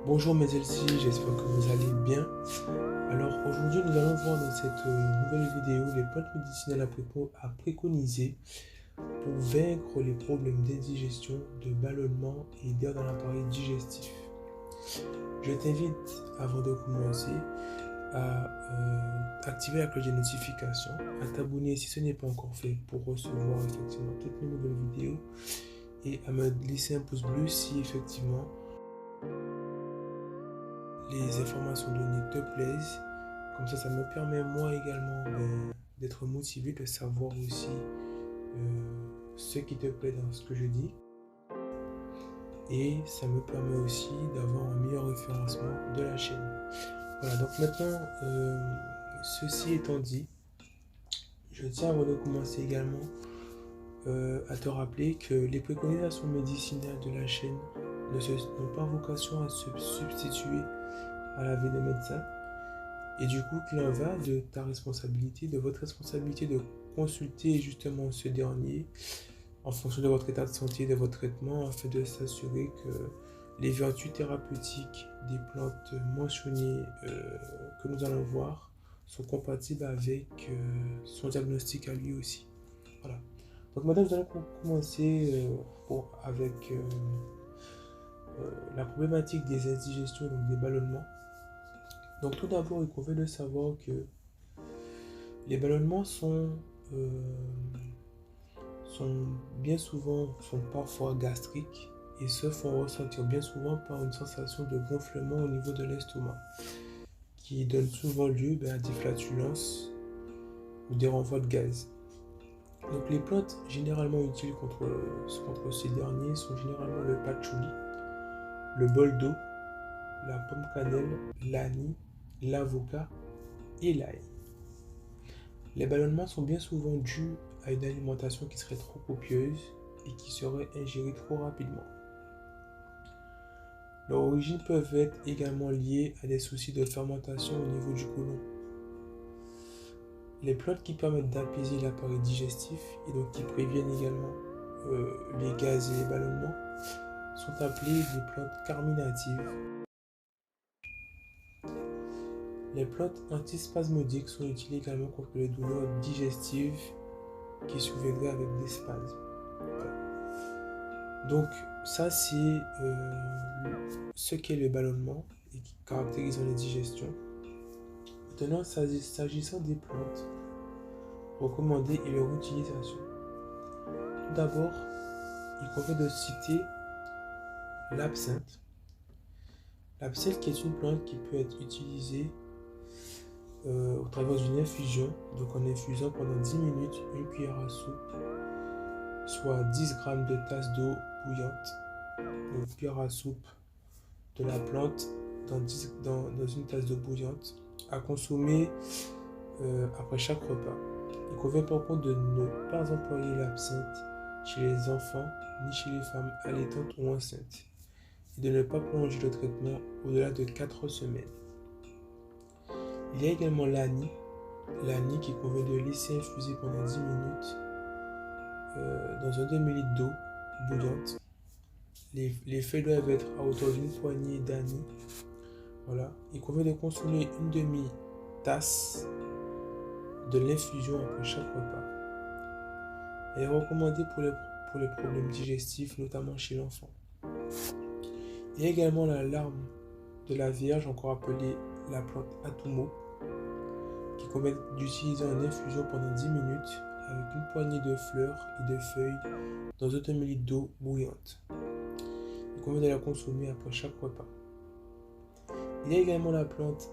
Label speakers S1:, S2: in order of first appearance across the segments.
S1: Bonjour mes Elsie, j'espère que vous allez bien. Alors aujourd'hui nous allons voir dans cette nouvelle vidéo les plantes médicinales à préconiser pour vaincre les problèmes d'indigestion, de ballonnement et d'air dans l'appareil digestif. Je t'invite avant de commencer à activer la cloche de notification, à t'abonner si ce n'est pas encore fait pour recevoir effectivement toutes mes nouvelles vidéos et à me laisser un pouce bleu si effectivement les informations données te plaisent. Comme ça me permet moi également d'être motivé, de savoir aussi ce qui te plaît dans ce que je dis. Et ça me permet aussi d'avoir un meilleur référencement de la chaîne. Voilà, donc maintenant, ceci étant dit, je tiens avant de commencer également à te rappeler que les préconisations médicinales de la chaîne n'ont pas vocation à se substituer à l'avis des médecins. Et du coup, qu'il en va de ta responsabilité, de votre responsabilité de consulter justement ce dernier en fonction de votre état de santé et de votre traitement afin de s'assurer que les vertus thérapeutiques des plantes mentionnées que nous allons voir sont compatibles avec son diagnostic à lui aussi. Voilà. Donc maintenant, nous allons commencer avec la problématique des indigestions et donc des ballonnements. Donc tout d'abord, il convient de savoir que les ballonnements sont parfois gastriques et se font ressentir bien souvent par une sensation de gonflement au niveau de l'estomac qui donne souvent lieu à des flatulences ou des renvois de gaz. Donc les plantes généralement utiles contre ces derniers sont généralement le patchouli, le boldo, la pomme cannelle, l'anis, l'avocat et l'ail. Les ballonnements sont bien souvent dus à une alimentation qui serait trop copieuse et qui serait ingérée trop rapidement. Leurs origines peuvent être également liées à des soucis de fermentation au niveau du côlon. Les plantes qui permettent d'apaiser l'appareil digestif et donc qui préviennent également les gaz et les ballonnements sont appelées des plantes carminatives. Les plantes antispasmodiques sont utilisées également contre les douleurs digestives qui surviendraient avec des spasmes. Voilà. Donc ça c'est ce qu'est le ballonnement et qui caractérise l'indigestion. Maintenant, s'agissant des plantes recommandées et leur utilisation. Tout d'abord, il convient de citer l'absinthe. L'absinthe qui est une plante qui peut être utilisée au travers d'une infusion, donc en infusant pendant 10 minutes une cuillère à soupe, soit 10 g de tasse d'eau bouillante, donc cuillère à soupe de la plante dans une tasse d'eau bouillante, à consommer après chaque repas. Il convient par contre de ne pas employer l'absinthe chez les enfants ni chez les femmes allaitantes ou enceintes et de ne pas prolonger le traitement au-delà de 4 semaines. Il y a également l'anis qu'il convient de laisser infuser pendant 10 minutes dans un demi-litre d'eau bouillante. Les feuilles doivent être à hauteur d'une poignée d'anis. Voilà. Il convient de consommer une demi-tasse de l'infusion après chaque repas. Elle est recommandée pour les problèmes digestifs, notamment chez l'enfant. Il y a également la larme de la Vierge, encore appelée la plante atumo, qui convient d'utiliser en infusion pendant 10 minutes avec une poignée de fleurs et de feuilles dans un demi-litre d'eau bouillante. Il convient de la consommer après chaque repas. Il y a également la plante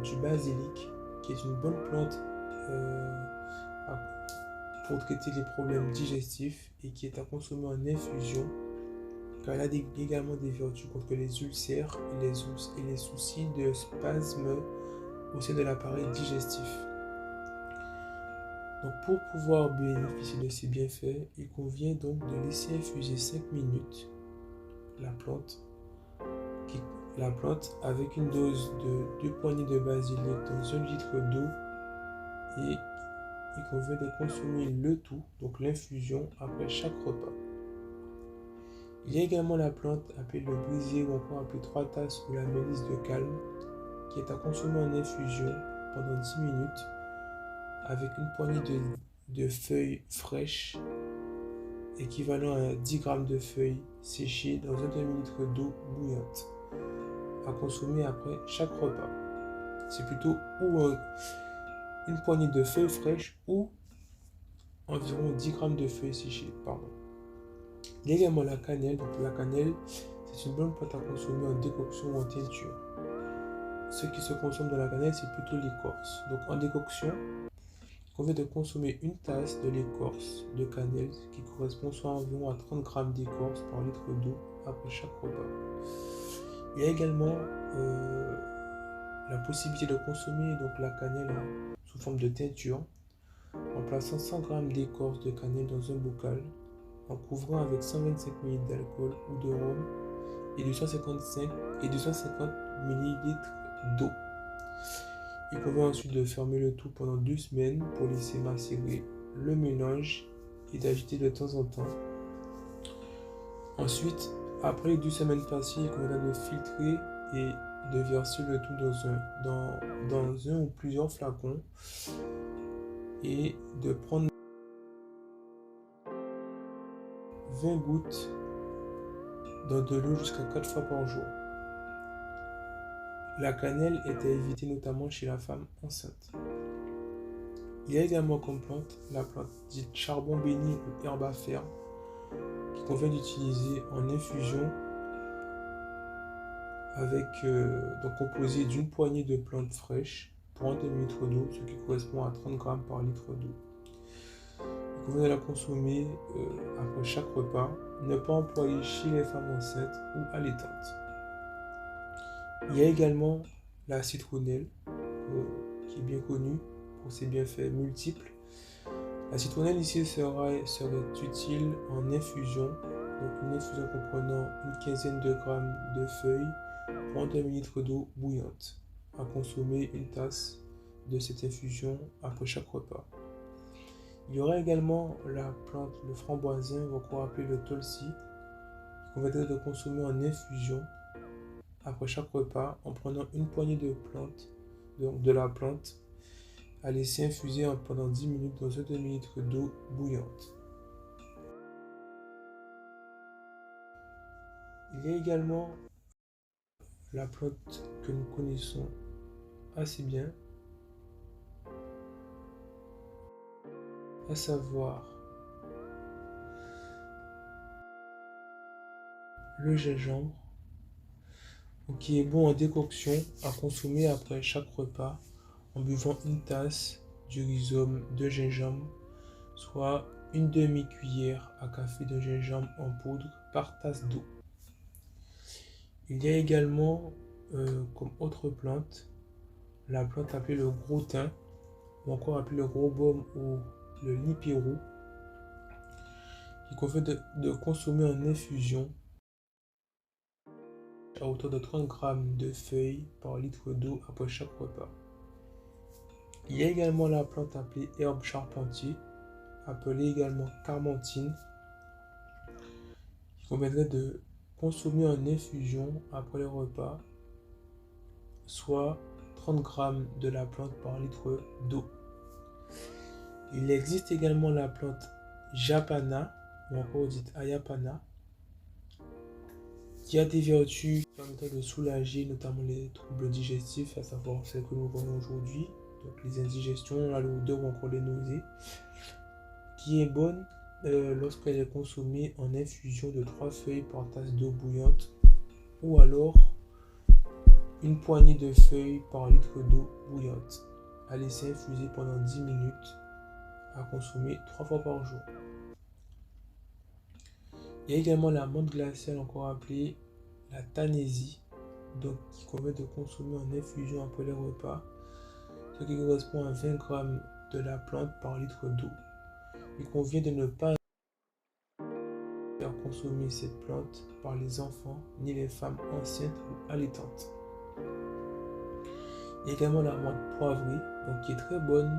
S1: du basilic, qui est une bonne plante pour traiter les problèmes digestifs et qui est à consommer en infusion car elle a également des vertus contre les ulcères et les soucis de spasmes au sein de l'appareil digestif. Donc pour pouvoir bénéficier de ces bienfaits, il convient donc de laisser infuser 5 minutes la plante avec une dose de 2 poignées de basilic dans 1 litre d'eau et il convient de consommer le tout, donc l'infusion, après chaque repas. Il y a également la plante appelée le brisier ou encore appelée 3 tasses ou la mélisse de calme qui est à consommer en infusion pendant 10 minutes avec une poignée de feuilles fraîches équivalent à 10 g de feuilles séchées dans un demi-litre d'eau bouillante à consommer après chaque repas. C'est plutôt une poignée de feuilles fraîches ou environ 10 g de feuilles séchées. Pardon. Il y a également la cannelle. Donc la cannelle, c'est une bonne plante à consommer en décoction ou en teinture. Ce qui se consomme dans la cannelle, c'est plutôt l'écorce. Donc en décoction, il convient de consommer une tasse de l'écorce de cannelle qui correspond soit environ à 30 g d'écorce par litre d'eau après chaque repas. Il y a également la possibilité de consommer donc, la cannelle sous forme de teinture en plaçant 100 g d'écorce de cannelle dans un bocal, en couvrant avec 125 ml d'alcool ou de rhum et 250 ml d'eau. Il convient ensuite de fermer le tout pendant 2 semaines pour laisser macérer le mélange et d'agiter de temps en temps. Ensuite, après les 2 semaines passées, il convient de filtrer et de verser le tout dans un ou plusieurs flacons et de prendre 20 gouttes dans de l'eau jusqu'à 4 fois par jour. La cannelle est à éviter notamment chez la femme enceinte. Il y a également comme plante la plante dite charbon béni ou herbe à faire qu'il convient d'utiliser en infusion avec donc composé d'une poignée de plantes fraîches pour un demi-litre d'eau, ce qui correspond à 30 g par litre d'eau. Il convient de la consommer après chaque repas, ne pas employer chez les femmes enceintes ou allaitantes. Il y a également la citronnelle qui est bien connue pour ses bienfaits multiples. La citronnelle ici serait utile en infusion, donc une infusion comprenant une quinzaine de grammes de feuilles pour un demi-litre d'eau bouillante, à consommer une tasse de cette infusion après chaque repas. Il y aura également la plante le framboisin, encore appelé le tulsi, qui conviendrait de consommer en infusion après chaque repas en prenant une poignée de la plante à laisser infuser pendant 10 minutes dans un demi-litre d'eau bouillante. Il y a également la plante que nous connaissons assez bien, à savoir le gingembre, qui est bon en décoction à consommer après chaque repas en buvant une tasse du rhizome de gingembre, soit une demi-cuillère à café de gingembre en poudre par tasse d'eau. Il y a également comme autre plante la plante appelée le gros thym ou encore appelée le gros baume ou le lipirou, qui convient de consommer en infusion à hauteur de 30 g de feuilles par litre d'eau après chaque repas. Il y a également la plante appelée herbe charpentier, appelée également carmentine, qui conviendrait de consommer en infusion après le repas, soit 30 g de la plante par litre d'eau. Il existe également la plante japana, ou encore dite ayapana, qui a des vertus permettant de soulager notamment les troubles digestifs, à savoir celles que nous voyons aujourd'hui, donc les indigestions, la lourdeur ou encore les nausées, qui est bonne lorsqu'elle est consommée en infusion de 3 feuilles par tasse d'eau bouillante, ou alors une poignée de feuilles par litre d'eau bouillante, à laisser infuser pendant 10 minutes, à consommer 3 fois par jour. Il y a également la menthe glaciale, encore appelée la tanésie, donc qui convient de consommer en infusion après les repas, ce qui correspond à 20 g de la plante par litre d'eau. Il convient de ne pas faire consommer cette plante par les enfants ni les femmes enceintes ou allaitantes. Il y a également la menthe poivrée, donc qui est très bonne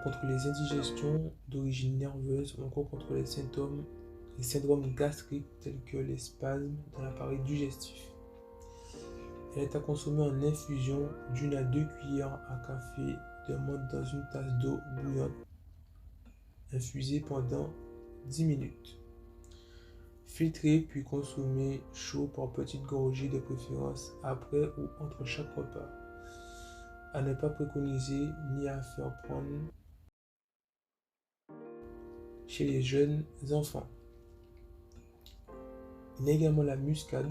S1: contre les indigestions d'origine nerveuse ou encore contre les symptômes les syndromes gastriques tels que les spasmes dans l'appareil digestif. Elle est à consommer en infusion d'1 à 2 cuillères à café de menthe dans une tasse d'eau bouillante, infusée pendant 10 minutes. Filtrer puis consommer chaud par petites gorgées de préférence après ou entre chaque repas. À ne pas préconiser ni à faire prendre chez les jeunes enfants. Il y a également la muscade,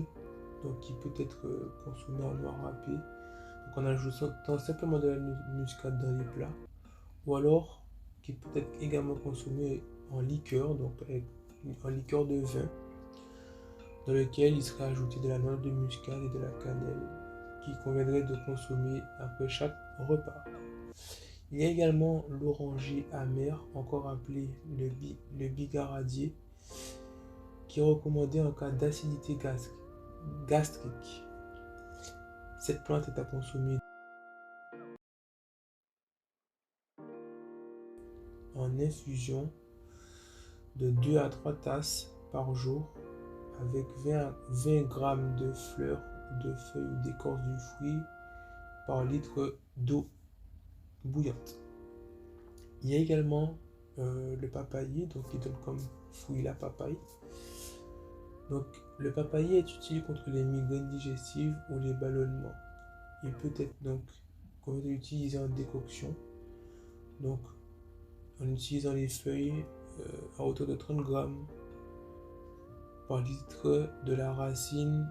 S1: donc qui peut être consommée en noir râpé, donc en ajoutant simplement de la muscade dans les plats, ou alors qui peut être également consommée en liqueur, donc en liqueur de vin, dans lequel il serait ajouté de la noix de muscade et de la cannelle, qui conviendrait de consommer après chaque repas. Il y a également l'oranger amer, encore appelé le bigaradier, qui est recommandé en cas d'acidité gastrique. Cette plante est à consommer en infusion de 2 à 3 tasses par jour avec 20 g de fleurs, de feuilles ou d'écorce du fruit par litre d'eau bouillante. Il y a également le papayer, donc qui donne comme fruit la papaye. Donc le papayer est utile contre les migraines digestives ou les ballonnements. Il peut être donc utilisé en décoction, donc en utilisant les feuilles à hauteur de 30 grammes par litre de la racine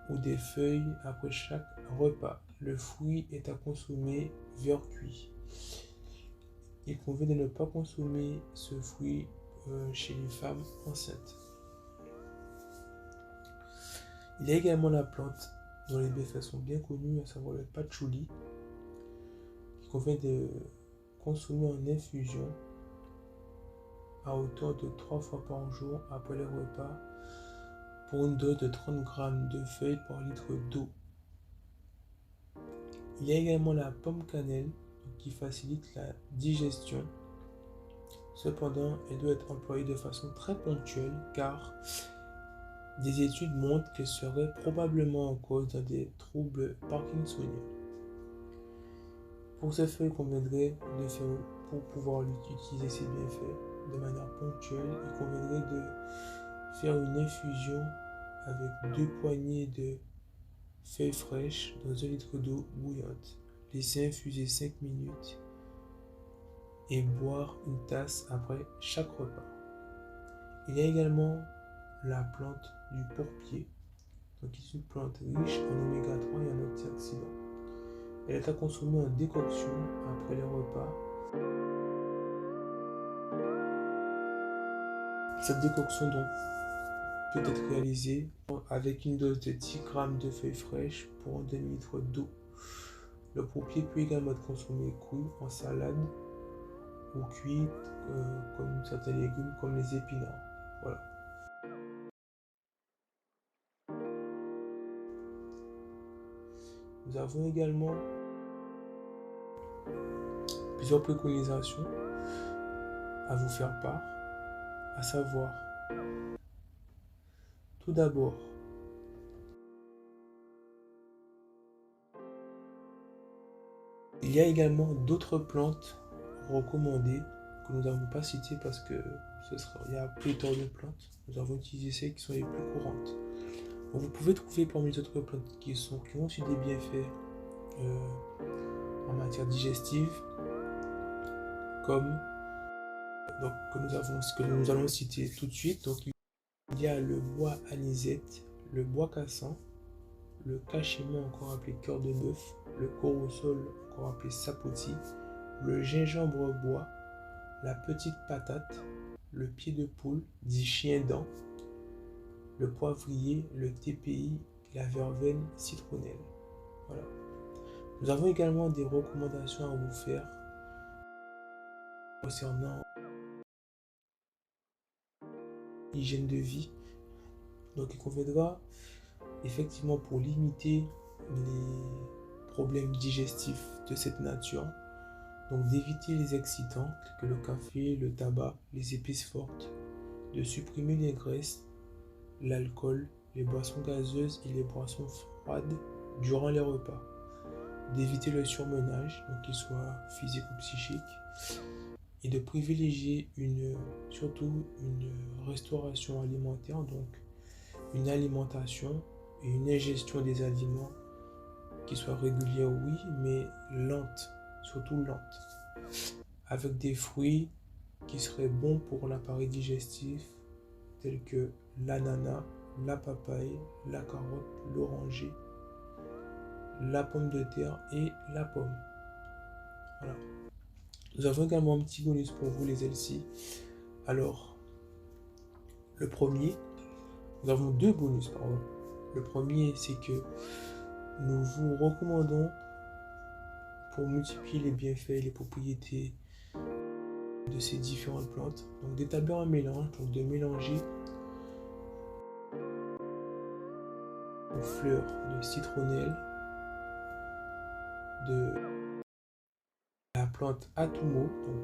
S1: ou des feuilles après chaque repas. Le fruit est à consommer vers cuit. Il convient de ne pas consommer ce fruit chez les femmes enceintes. Il y a également la plante dont les bienfaits sont bien connus, à savoir le patchouli, qui convient de consommer en infusion à hauteur de 3 fois par jour après les repas pour une dose de 30 grammes de feuilles par litre d'eau. Il y a également la pomme cannelle qui facilite la digestion. Cependant, elle doit être employée de façon très ponctuelle car des études montrent qu'elle serait probablement en cause dans des troubles parkinsoniens. Pour ces feuilles, il conviendrait de faire, pour pouvoir utiliser ces bienfaits de manière ponctuelle, il conviendrait de faire une infusion avec 2 poignées de feuilles fraîches dans 1 litre d'eau bouillante. Laisser infuser 5 minutes et boire une tasse après chaque repas. Il y a également la plante du pourpier, donc c'est une plante riche en oméga 3 et en antioxydants. Elle est à consommer en décoction après les repas. Cette décoction donc peut être réalisée avec une dose de 10 grammes de feuilles fraîches pour un demi-litre d'eau. Le pourpier peut également être consommé cru en salade ou cuit comme certains légumes comme les épinards. Voilà. Nous avons également plusieurs préconisations à vous faire part, à savoir, tout d'abord, il y a également d'autres plantes recommandées que nous n'avons pas citées parce que il y a pléthore de plantes. Nous avons utilisé celles qui sont les plus courantes. Donc, vous pouvez trouver parmi les autres plantes qui ont aussi des bienfaits en matière digestive, comme donc, que nous allons citer tout de suite. Donc, il y a le bois anisette, le bois cassant, le cachemon encore appelé cœur de bœuf, le corosol encore appelé sapoti, le gingembre bois, la petite patate, le pied de poule, dit chien-dent, le poivrier, le TPI, la verveine citronnelle. Voilà. Nous avons également des recommandations à vous faire concernant l'hygiène de vie. Donc il conviendra effectivement pour limiter les problèmes digestifs de cette nature, donc d'éviter les excitants tels que le café, le tabac, les épices fortes, de supprimer les graisses, l'alcool, les boissons gazeuses et les boissons froides durant les repas, d'éviter le surmenage, donc qu'il soit physique ou psychique, et de privilégier surtout une restauration alimentaire, donc une alimentation et une ingestion des aliments qui soit régulière, oui, mais lente, surtout lente, avec des fruits qui seraient bons pour l'appareil digestif, tels que l'ananas, la papaye, la carotte, l'oranger, la pomme de terre et la pomme. Voilà. Nous avons également un petit bonus pour vous, les LC. Alors, nous avons deux bonus, pardon. Le premier, c'est que nous vous recommandons, pour multiplier les bienfaits et les propriétés de ces différentes plantes, donc d'établir un mélange, donc de mélanger aux fleurs de citronnelle, de la plante atumo, donc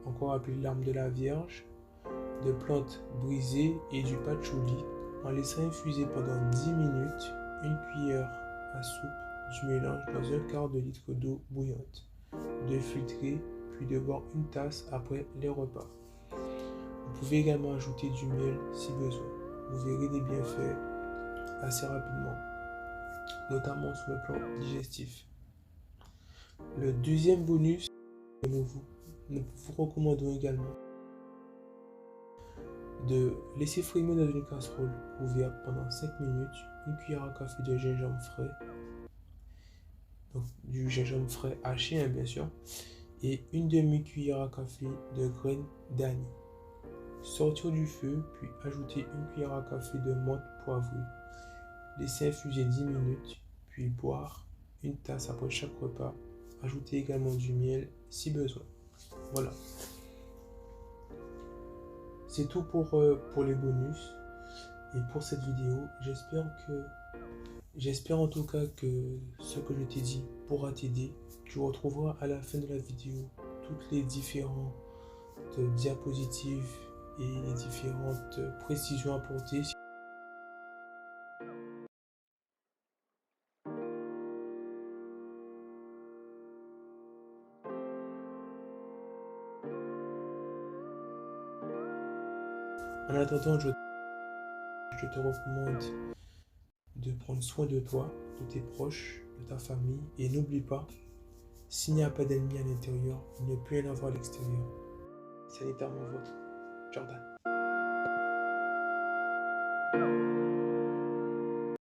S1: encore appelée l'arme de la Vierge, de plantes brisées et du patchouli, en laissant infuser pendant 10 minutes une cuillère à soupe du mélange dans un quart de litre d'eau bouillante, de filtrer puis de boire une tasse après les repas. Vous pouvez également ajouter du miel si besoin. Vous verrez des bienfaits assez rapidement, notamment sur le plan digestif. Le deuxième bonus, nous vous recommandons également de laisser frimer dans une casserole ouverte pendant 5 minutes une cuillère à café de gingembre frais, donc du gingembre frais haché, bien sûr, et une demi-cuillère à café de graines d'anis. Sortir du feu, puis ajouter une cuillère à café de menthe poivrée. Laisser infuser 10 minutes, puis boire une tasse après chaque repas. Ajouter également du miel si besoin. Voilà. C'est tout pour les bonus et pour cette vidéo. J'espère en tout cas que ce que je t'ai dit pourra t'aider. Tu retrouveras à la fin de la vidéo toutes les différentes diapositives et les différentes précisions apportées. En attendant, je te recommande de prendre soin de toi, de tes proches, de ta famille. Et n'oublie pas, s'il n'y a pas d'ennemi à l'intérieur, il ne peut y en avoir à l'extérieur. Sanitairement votre Jordan.